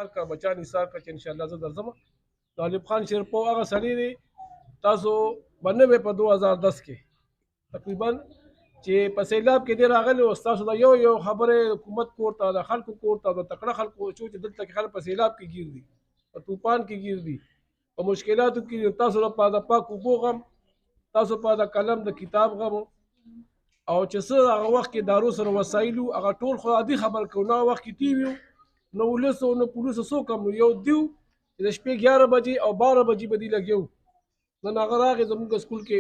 کا بچا نثار کا چې ان شاء الله زه درځم. طالب خان شیرپو هغه سړی دی تاسو باندې په 2010 کې تقریبا چې په سیلاب کې دی راغلی او تاسو دا یو خبره حکومت کوړه د خلکو کوړه د تکړه خلکو چې دلته کې خلک په سیلاب کې گیر دي په طوفان کې گیر دي په مشکلاتو کې تاسو په پاک اوبو غم تاسو په د قلم د کتاب غم او چې څه هغه وخت کې دارو سره وسایلو هغه ټول خو عادي خبر کو نو وخت کې ټي وي نو ولسو نو پولیسو سو کم یو دیو د شپې 11 بجې او 12 بجې بدی لګیو نن هغه راغی زموږ سکول کې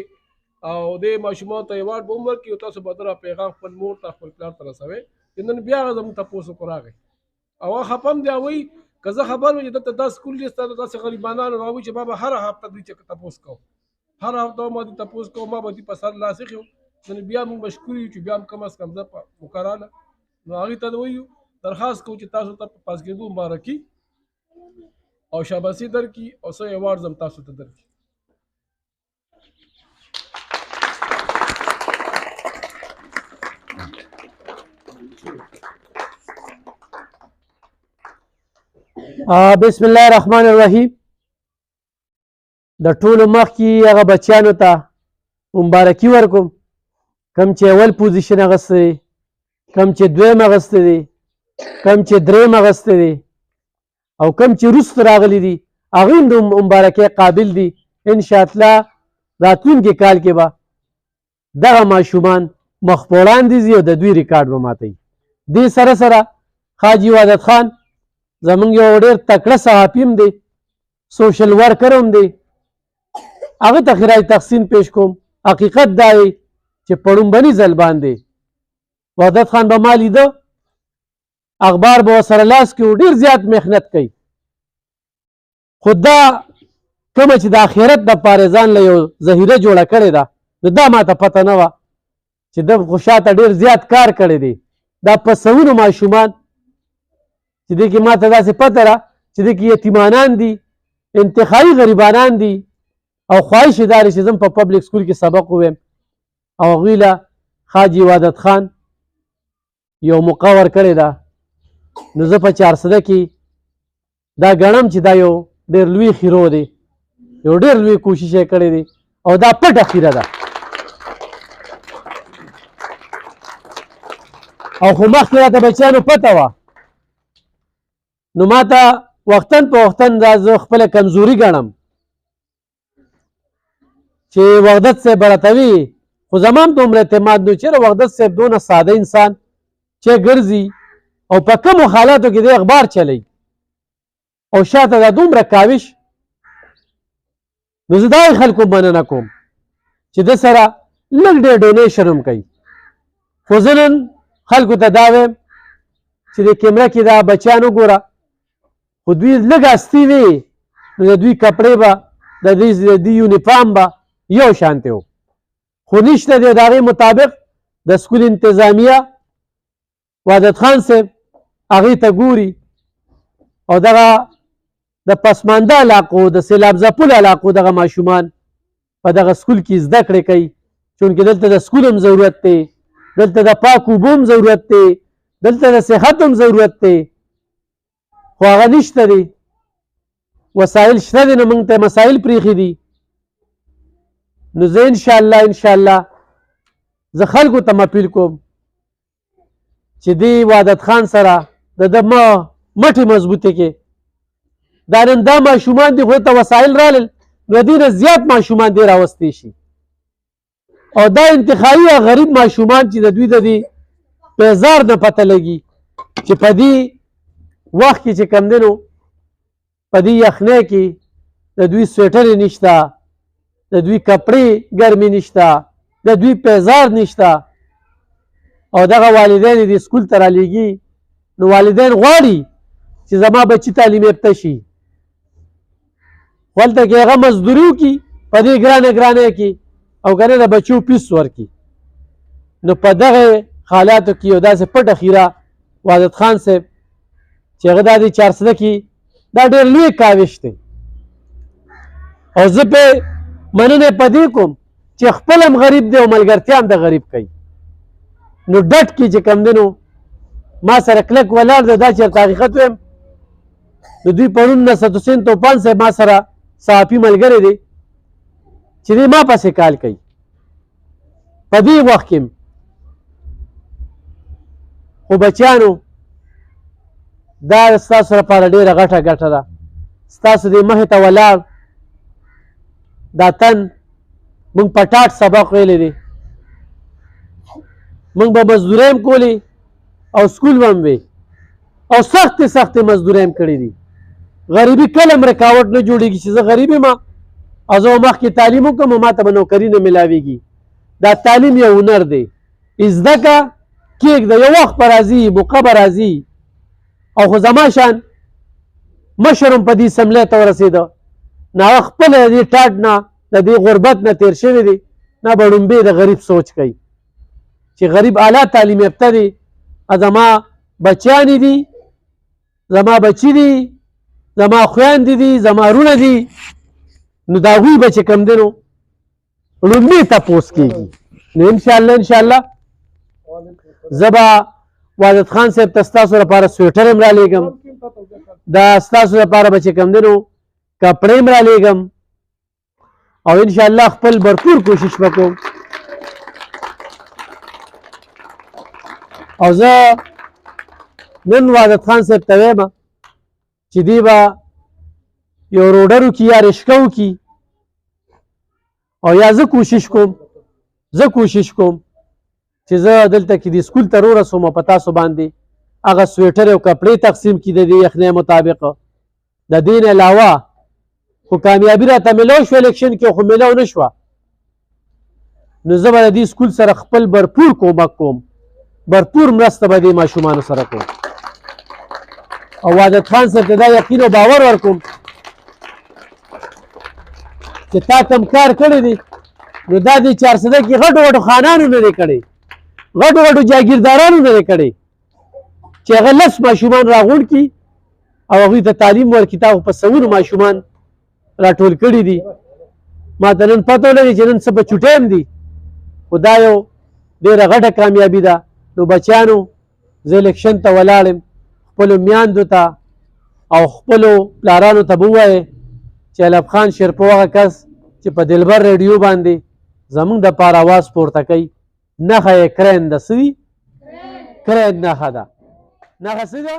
او د ماشومان ته ایوارډ به عمر کې تاسو بدره پیغام خپل مور ته خپل پلار ته رسوي نن بیا زموږ تاسو کو راغی او خپم دی وای کزه خبر وي چې د سکول کې ستاسو داسې غریبانو راوي چې بابا هر هفته دوی چې تاسو کو هر هفته ما دې تاسو کو ما به دې په سر لاسې خو نن بیا موږ مشکور یو چې بیا کم از کم ځه مقرره نو هغه ته وایو درخواست کوم چې تاسو ته پاس کېدو مبارکي او شاباسي درکې او سه ایوارډ زم تاسو ته درکې. بسم الله الرحمن الرحیم. د ټولو مخکې هغه بچیانو ته مبارکي ورکوم کم چې اول پوزیشن اغستی دی کم چې دویم اغستی دی کم چې دریم اغستی دی او کم چې وروسته راغلی دي هغوی هم د مبارکۍ قابل دي انشاءالله راتلونکي کال کې به دغه ماشومان مخ په وړاندې ځي او د دوی ریکارډ به ماتوي. دې سره سره حاجي عبادت خان زمونږ یو ډېر تکړه صحافي هم دی سوشل ورکر هم دی هغه ته خراج تحسین پیش کوم. حقیقت دا دی چې په لومبني ځل باندې وحدت خان به ما لیده اخبار به ورسره لاس کې ډېر زیات محنت کوي خو دا کومه چې د آخرت دپاره ځان له یو ذخیره جوړه کړې ده نو دا ماته پته نه وه چې ده خو شاته ډېر زیات کار کړی دی. دا په سوونو ماشومان چې دې کې ماته داسې پته ده چې دې کې یتیمانان دي انتخابي غریبانان دي او خواهش یې دا دی چې زه په پبلک سکول کې سبق ووایم او هغوی له حاجي عبادت خان یو موقع ورکړې ده نو زه په 400 کې دا ګڼم چې دا یو ډېر لوی خیرو دی یو ډېر لوی کوشش یې کړی دی او دا پټه خیره ده او خو مخکې راته بچیانو پته وه نو ما ته وختن په وختن دا زه خپله کمزوري ګڼم چې وحدت صاحب به راته وي خو زما هم دومره اعتماد نو چېرې وحدت صاحب دونه ساده انسان چې ګرځي او په کومو حالاتو کې د اخبار چلی او شاته دا دومره کاوش نو زه دا خلکو مننه کوم چې د سره لږ ډېر ډونیشن هم کوي خو زه نن خلکو ته دا وایم چې د کیمره کې دا بچیان وګوره خو دوی لږ هستي وي نو د دوی کپړې به د دوی یونیفارم به یو شانتې و خو نشته دی د هغې مطابق د سکول انتظامیه وحدت خان صاحب هغې ته ګوري او دغه د پسمانده علاقو د سیلاب ځپلو علاقو دغه ماشومان په دغه سکول کې زده کړې کوي چونکې دلته د سکول هم ضرورت دی دلته د پاک اوبو هم ضرورت دی دلته د صحت هم ضرورت دی خو هغه نشته دی وسایل شته دی نو موږ ته مسایل پرېښي دي نو زه انشاءالله زه خلکو ته اپیل کوم چې دې وحدت خان سره د ده مټې مضبوطې کې دا نن دا ماشومان دي خو ته وسایل رالل نو دې نه زیات ماشومان دې راوستی شي او دا انتخابي غریب ماشومان چې د دوی د دې پیزار نه پته لګي چې په دې وخت کې چې کم دی نو په دې یخنۍ کې د دوی سویټرې نشته د دوی کپړې ګرمې نشته د دوی پیزار نشته او دغه والدین دې سکول ته رالیږي نو والدین غواړي چې زما بچي تعلیم یافته شي خو هلته کې هغه مزدوري وکړي په دې ګرانه کې او که نه د بچو پیس ورکړي نو په دغه حالاتو کې یو داسې پټه خیره وحدت خان صاحب چې هغه دا د 400 کې دا ډېر لوی کاوش دی او زه پې مننه په دې کوم چې خپل هم غریب دی او ملګرتیا هم د غریب کوي نو ډټ کې چې کم دی نو ما سره کلک ولاړ دی دا چېرته حقیقت ویم د دوی پرون نصرت حسین توپان صاحب ما سره صحافي ملګری دی چې دی ما پسې کال کوي په دې وخت کې خو بچیانو دا ستاسو لپاره ډېره غټه ګټه ده ستاسو دې مخې ته ولاړ دا تن موږ په ټاټ سبق ویلی دی موږ به مزدورۍ هم کولې او سکول به هم وی او سختې سختې مزدورۍ هم کړې دي غریبي کله هم رکاوټ نه جوړېږي چې زه غریب یم او زه مخکې تعلیم وکړم او ما ته به نوکري نه میلاویږي دا تعلیم یو هنر دی زده کړه کېږده یو وخت به راځي موقع به راځي او خو زما شان مشر هم په دې سملۍ ته ورسېده نو هغه خپله د دې ټاټ نه د دې غربت نه تېر شوی دی نه به ړومبې د غریب سوچ کوي چې غریب اعلی تعلیم یافته دی زما بچیانې دي زما بچي دي زما خویندې دي زما رونه دي نو د هغوی به چې کوم دی نو لومړی تپوس کېږي نو انشاءالله زه به واجد خان صاحب ته ستاسو لپاره سویټر هم رالیږم دا ستاسو لپاره به چې کوم دی نو کپړې هم رالیږم او انشاءالله خپل برپور کوشش وکړم او زه نن واجد خان صاحب ته وایم چې دی به یو روډر وکړي یا رشکه وکړي او یا زه کوشش کوم چې زه دلته کې د سکول ته ورسوم او په تاسو باندې هغه سویټر او کپړې تقسیم کړي د دې یخنۍ مطابق د دې نه علاوه خو کامیابي راته میلاو شوه الیکشن کې خو میلاو نه شوه نو زه به د دې سکول سره خپل برپور کومک کوم برپور مرسته به دې ماشومانو سره کوم او واجد خان صاحب ته دا یقین او باور ورکوم چې تا کم کار کړی دی نو دا دې 400 کې غټو خانانو نه دی کړی غټو جاګیردارانو نه دی کړی چې هغه 10 ماشومان راغونډ کړي او هغوی ته تعلیم ورکړي تا خو په سوونو ماشومان راټول کړي دي ما ته نن پته ولګي چې نن څه په چوټۍ هم دي خو دا یو ډېره غټه کامیابي ده نو بچیانو زه الیکشن ته ولاړم خپلو میاندو ته او خپلو پلارانو ته به ووایې چې علب خان شیرپو هغه کس چې په دلبر ریډیو باندې زمونږ دپاره اواز پورته کوي نښه یې کرین ده څه دي کرین نښه ده نښه څه ده